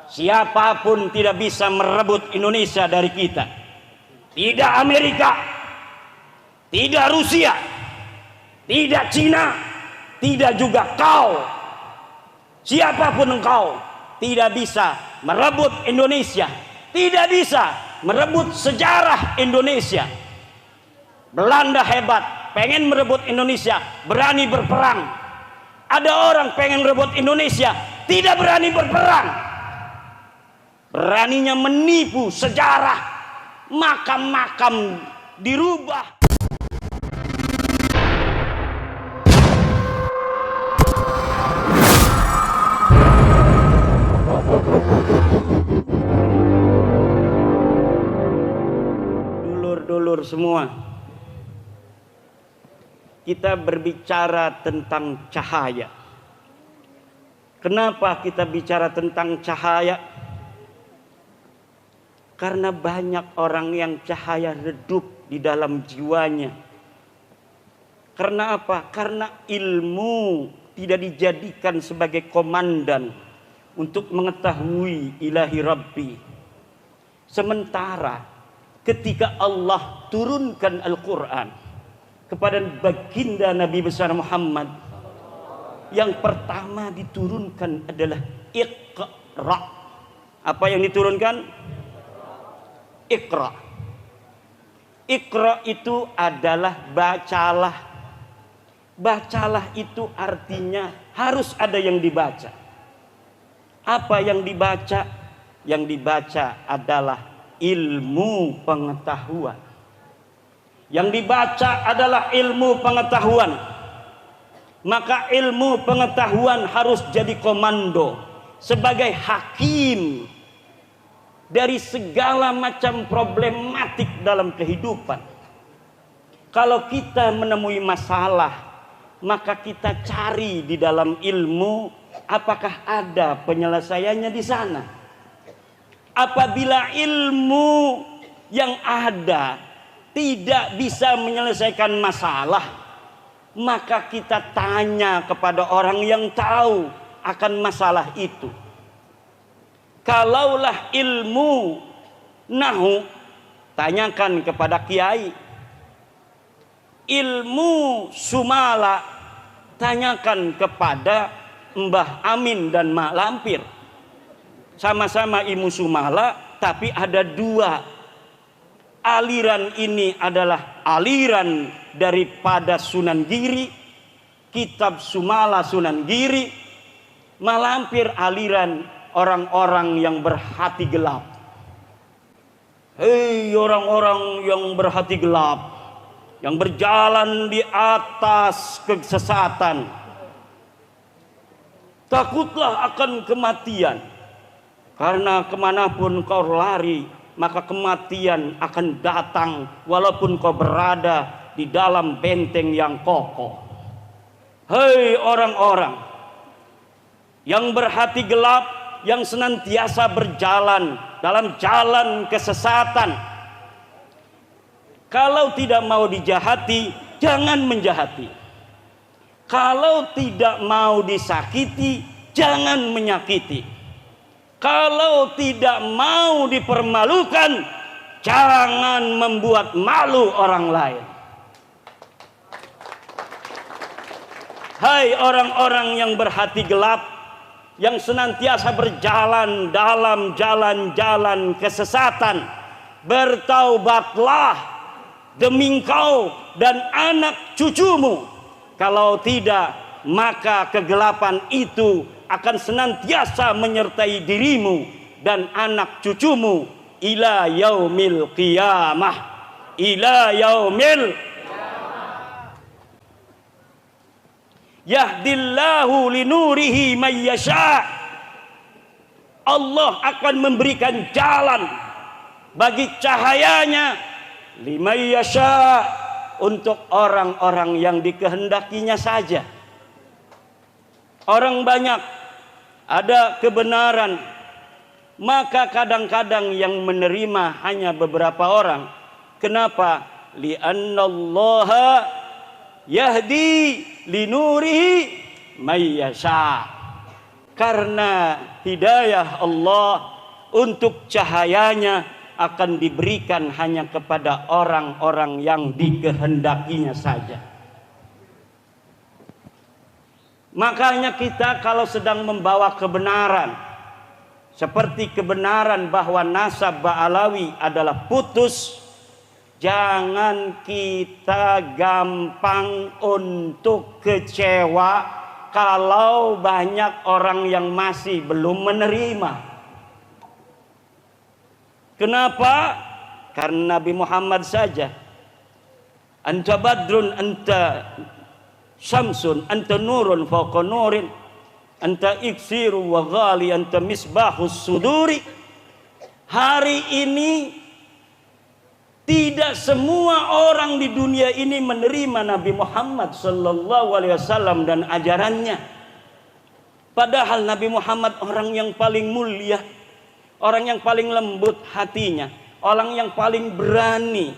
Siapapun tidak bisa merebut Indonesia dari kita. Tidak Amerika, tidak Rusia, tidak Cina, tidak juga kau. Siapapun engkau tidak bisa merebut Indonesia, tidak bisa merebut sejarah Indonesia. Belanda hebat, pengen merebut Indonesia, berani berperang. Ada orang pengen merebut Indonesia, tidak berani berperang. Beraninya menipu sejarah, makam-makam dirubah. Dulur-dulur semua, kita berbicara tentang cahaya. Kenapa kita bicara tentang cahaya? Karena banyak orang yang cahaya redup di dalam jiwanya. Karena apa? Karena ilmu tidak dijadikan sebagai komandan untuk mengetahui ilahi Rabbi. Sementara ketika Allah turunkan Al-Quran kepada baginda Nabi besar Muhammad, yang pertama diturunkan adalah Iqra. Apa yang diturunkan? Iqra. Iqra itu adalah bacalah. Bacalah itu artinya harus ada yang dibaca. Apa yang dibaca? Yang dibaca adalah ilmu pengetahuan. Yang dibaca adalah ilmu pengetahuan. Maka ilmu pengetahuan harus jadi komando sebagai hakim dari segala macam problematik dalam kehidupan. Kalau kita menemui masalah, maka kita cari di dalam ilmu apakah ada penyelesaiannya di sana. Apabila ilmu yang ada tidak bisa menyelesaikan masalah, maka kita tanya kepada orang yang tahu akan masalah itu. Kalaulah ilmu nahu, tanyakan kepada kiai. Ilmu sumala, tanyakan kepada Mbah Amin dan Mak Lampir. Sama-sama ilmu sumala, tapi ada dua. Aliran ini adalah aliran daripada Sunan Giri, kitab Sumala Sunan Giri. Mak Lampir aliran orang-orang yang berhati gelap. Hei orang-orang yang berhati gelap, yang berjalan di atas kesesatan, takutlah akan kematian. Karena kemanapun kau lari, maka kematian akan datang walaupun kau berada di dalam benteng yang kokoh. Hei orang-orang yang berhati gelap, yang senantiasa berjalan dalam jalan kesesatan. Kalau tidak mau dijahati, jangan menjahati. Kalau tidak mau disakiti, jangan menyakiti. Kalau tidak mau dipermalukan, jangan membuat malu orang lain. Hai orang-orang yang berhati gelap, yang senantiasa berjalan dalam jalan-jalan kesesatan, bertaubatlah demi engkau dan anak cucumu. Kalau tidak, maka kegelapan itu akan senantiasa menyertai dirimu dan anak cucumu ila yaumil qiyamah. Ila yaumil yahdillahu linurihi may yasha. Allah akan memberikan jalan bagi cahayanya liman yasha, untuk orang-orang yang dikehendakinya saja. Orang banyak ada kebenaran, maka kadang-kadang yang menerima hanya beberapa orang. Kenapa? Li'annallaha yahdi linurihi may yasha. karena hidayah Allah untuk cahayanya akan diberikan hanya kepada orang-orang yang dikehendakinya saja. Makanya kita kalau sedang membawa kebenaran, seperti kebenaran bahwa nasab Ba'alawi adalah putus, jangan kita gampang untuk kecewa kalau banyak orang yang masih belum menerima. Kenapa? Karena Nabi Muhammad saja. Anta badrun, anta syamsun, anta nurun fawqa nurin, anta iksiru wa ghali, anta misbahus suduri. Hari ini tidak semua orang di dunia ini menerima Nabi Muhammad sallallahu alaihi wasallam dan ajarannya. Padahal Nabi Muhammad orang yang paling mulia, orang yang paling lembut hatinya, orang yang paling berani,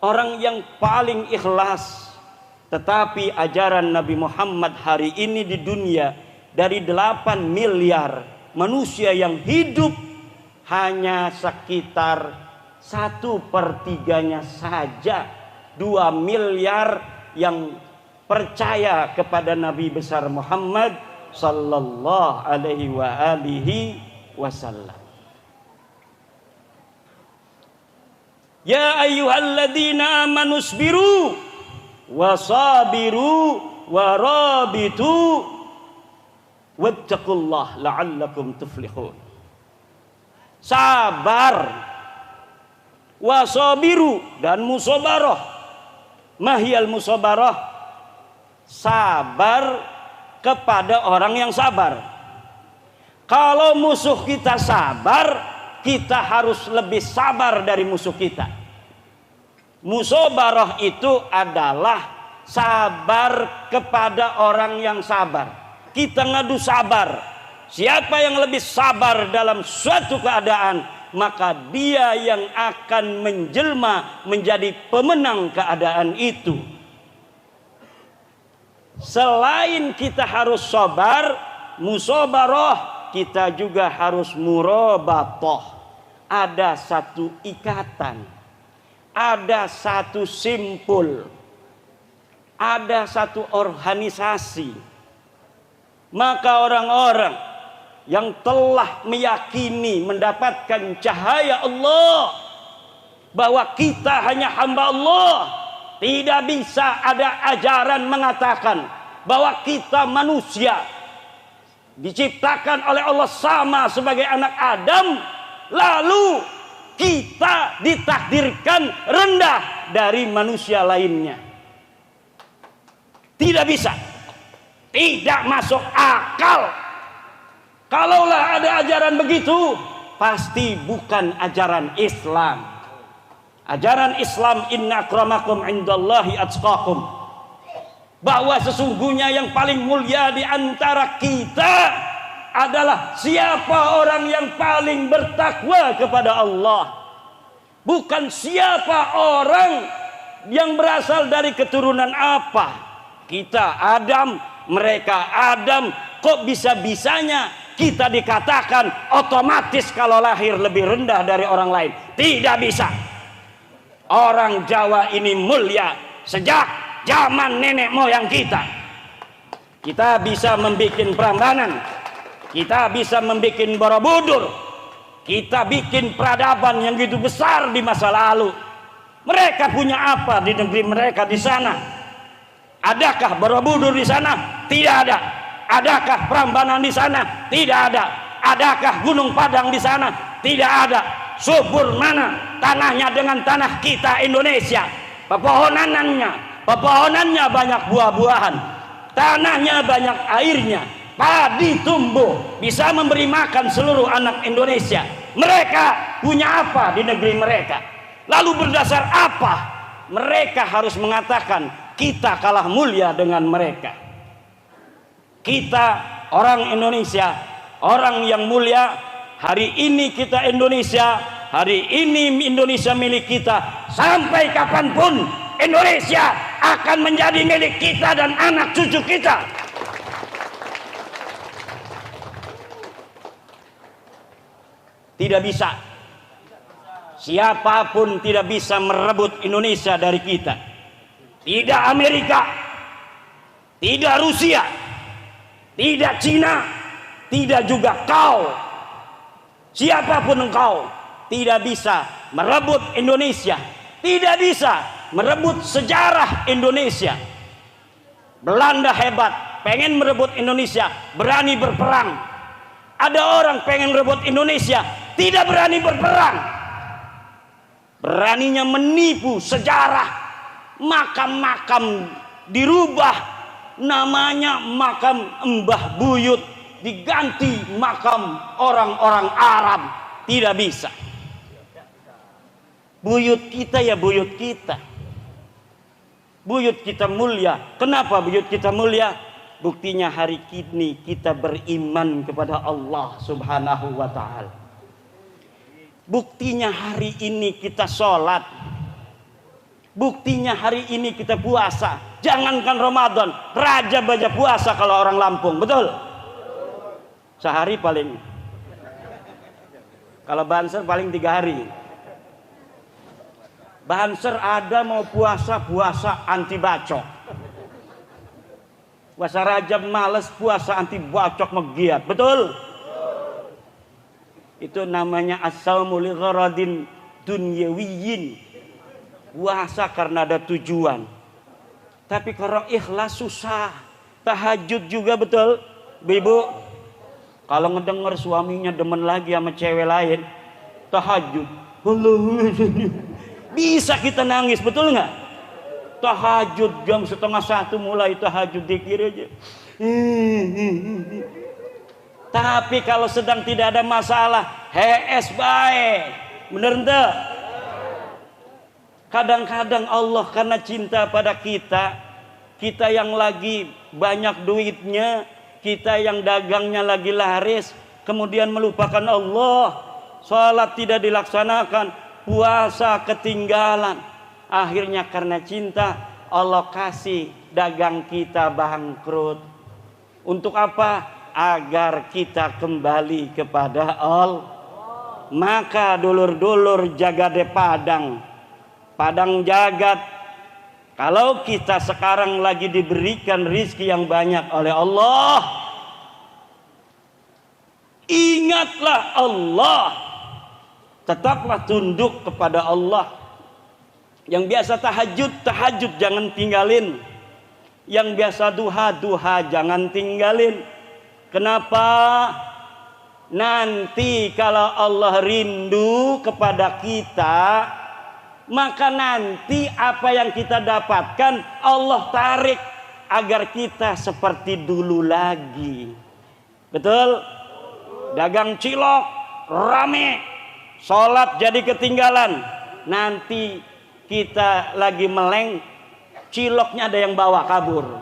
orang yang paling ikhlas. Tetapi ajaran Nabi Muhammad hari ini di dunia, dari 8 miliar manusia yang hidup, hanya sekitar 1/3 saja, 2 miliar yang percaya kepada Nabi besar Muhammad sallallahu alaihi wasallam. Ya ayyuhalladzina amanu isbiru wasabiru warabitu wattaqullah la'allakum tuflihun. Sabar, wasabiru, dan musabarah. Mahiyal musabarah? Sabar kepada orang yang sabar. Kalau musuh kita sabar, kita harus lebih sabar dari musuh kita. Musabarah itu adalah sabar kepada orang yang sabar. Kita ngadu sabar. Siapa yang lebih sabar dalam suatu keadaan, maka dia yang akan menjelma menjadi pemenang keadaan itu. Selain kita harus sabar, musabarah, kita juga harus murabatah. Ada satu ikatan, ada satu simpul, ada satu organisasi. Maka orang-orang yang telah meyakini mendapatkan cahaya Allah, bahwa kita hanya hamba Allah, tidak bisa ada ajaran mengatakan bahwa kita manusia diciptakan oleh Allah sama sebagai anak Adam, lalu kita ditakdirkan rendah dari manusia lainnya. Tidak bisa, tidak masuk akal. Kalaulah ada ajaran begitu, pasti bukan ajaran Islam. Ajaran Islam, inna akramakum indallahi atqakum, bahwa sesungguhnya yang paling mulia di antara kita adalah siapa orang yang paling bertakwa kepada Allah. Bukan siapa orang yang berasal dari keturunan apa. Kita Adam, mereka Adam. Kok bisa-bisanya kita dikatakan otomatis kalau lahir lebih rendah dari orang lain? Tidak bisa. Orang Jawa ini mulia sejak zaman nenek moyang kita. Kita bisa membuat Prambanan, kita bisa membuat Borobudur, kita bikin peradaban yang gitu besar di masa lalu. Mereka punya apa di negeri mereka di sana? Adakah Borobudur di sana? Tidak ada. Adakah Prambanan di sana? Tidak ada. Adakah Gunung Padang di sana? Tidak ada. Subur mana tanahnya dengan tanah kita Indonesia? Pepohonannya banyak buah-buahan, tanahnya banyak airnya, padi tumbuh, bisa memberi makan seluruh anak Indonesia. Mereka punya apa di negeri mereka? Lalu berdasar apa mereka harus mengatakan kita kalah mulia dengan mereka? Kita orang Indonesia, orang yang mulia. Hari ini kita Indonesia, hari ini Indonesia milik kita. Sampai kapanpun Indonesia akan menjadi milik kita dan anak cucu kita. Tidak bisa. Siapapun tidak bisa merebut Indonesia dari kita. Tidak Amerika, tidak Rusia, tidak Cina, tidak juga kau. Siapapun engkau tidak bisa merebut Indonesia, tidak bisa merebut sejarah Indonesia. Belanda hebat, pengen merebut Indonesia, berani berperang. Ada orang pengen merebut Indonesia, tidak berani berperang. Beraninya menipu sejarah. Makam-makam dirubah, namanya makam Mbah Buyut diganti makam orang-orang Arab. Tidak bisa. Buyut kita ya buyut kita. Buyut kita mulia. Kenapa buyut kita mulia? Buktinya hari ini kita beriman kepada Allah Subhanahu wa ta'ala. Buktinya hari ini kita sholat. Buktinya hari ini kita puasa. Jangankan Ramadan, raja baca puasa kalau orang Lampung, betul? Sehari paling. Kalau Banser paling 3 hari. Banser ada mau puasa anti bacok. Puasa Rajab males, puasa anti bacok megiat, betul? Itu namanya as-saumu li gharadin dunyawiyyin. Puasa karena ada tujuan. Tapi kalau ikhlas susah. Tahajud juga, betul? Ibu, kalau ngedenger suaminya demen lagi sama cewek lain, tahajud. Bisa kita nangis, betul nggak? Tahajud jam 12:30 mulai tahajud dikir aja. Tapi kalau sedang tidak ada masalah, HS baik. Bener enggak? Kadang-kadang Allah karena cinta pada kita, kita yang lagi banyak duitnya, kita yang dagangnya lagi laris, kemudian melupakan Allah, sholat tidak dilaksanakan, puasa ketinggalan. Akhirnya karena cinta Allah kasih dagang kita bangkrut. Untuk apa? Agar kita kembali kepada Allah. Maka dulur-dulur jagade padang jagat. Kalau kita sekarang lagi diberikan rizki yang banyak oleh Allah, ingatlah Allah. Tetaplah tunduk kepada Allah. Yang biasa tahajud jangan tinggalin. Yang biasa duha jangan tinggalin. Kenapa? Nanti kalau Allah rindu kepada kita, maka nanti apa yang kita dapatkan Allah tarik agar kita seperti dulu lagi. Betul? Dagang cilok rame, sholat jadi ketinggalan. Nanti kita lagi meleng, ciloknya ada yang bawa kabur.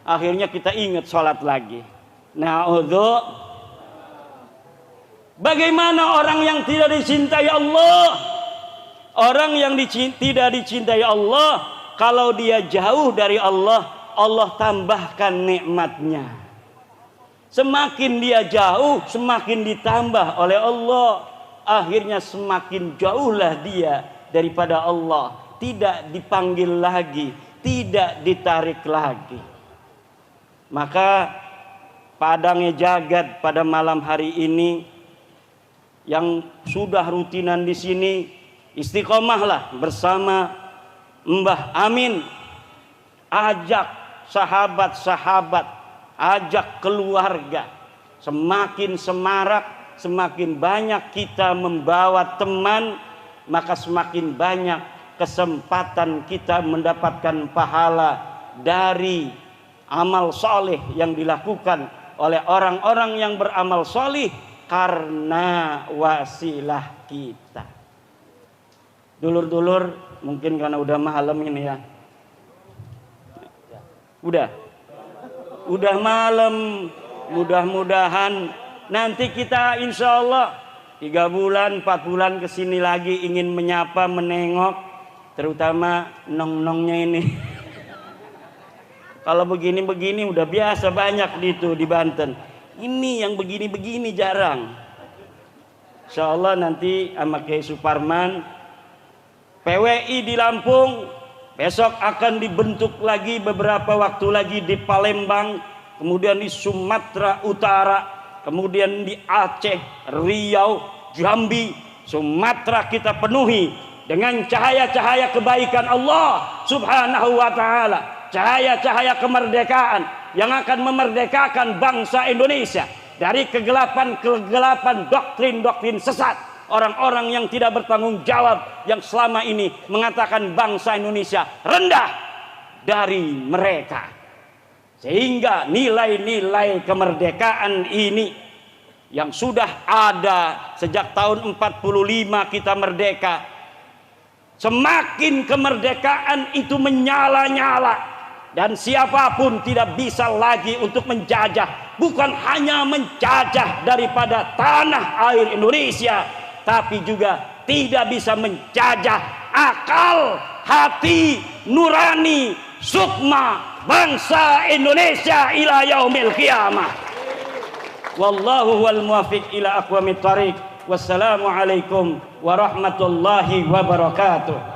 Akhirnya kita ingat sholat lagi. Na'udzu. Bagaimana orang yang tidak dicintai Allah? Orang yang tidak dicintai Allah, kalau dia jauh dari Allah, Allah tambahkan nikmatnya. Semakin dia jauh, semakin ditambah oleh Allah. Akhirnya semakin jauhlah dia daripada Allah. Tidak dipanggil lagi, tidak ditarik lagi. Maka padangnya jagat pada malam hari ini, yang sudah rutinan di sini, istiqomahlah bersama Mbah Amin. Ajak sahabat-sahabat, ajak keluarga. Semakin semarak, semakin banyak kita membawa teman, maka semakin banyak kesempatan kita mendapatkan pahala dari amal soleh yang dilakukan oleh orang-orang yang beramal soleh karena wasilah kita. Dulur-dulur, mungkin karena udah malam ini ya. Udah malam. Mudah-mudahan nanti kita insya Allah 3 bulan, 4 bulan kesini lagi ingin menyapa, menengok, terutama nong-nongnya ini. Kalau begini-begini udah biasa banyak di Banten. Ini yang begini-begini jarang. Insya Allah nanti sama Kiai Suparman, PWI di Lampung, besok akan dibentuk lagi beberapa waktu lagi di Palembang, kemudian di Sumatera Utara, kemudian di Aceh, Riau, Jambi, Sumatera kita penuhi dengan cahaya-cahaya kebaikan Allah Subhanahu wa ta'ala, cahaya-cahaya kemerdekaan yang akan memerdekakan bangsa Indonesia dari kegelapan-kegelapan doktrin-doktrin sesat orang-orang yang tidak bertanggung jawab, yang selama ini mengatakan bangsa Indonesia rendah dari mereka. Sehingga nilai-nilai kemerdekaan ini yang sudah ada sejak tahun 45 kita merdeka, semakin kemerdekaan itu menyala-nyala dan siapapun tidak bisa lagi untuk menjajah, bukan hanya menjajah daripada tanah air Indonesia, tapi juga tidak bisa menjajah akal, hati, nurani, sukma bangsa Indonesia ila yaumil qiyamah. Wallahu wal muwaffiq ila aqwamit thariq. Wassalamu alaikum warahmatullahi wabarakatuh.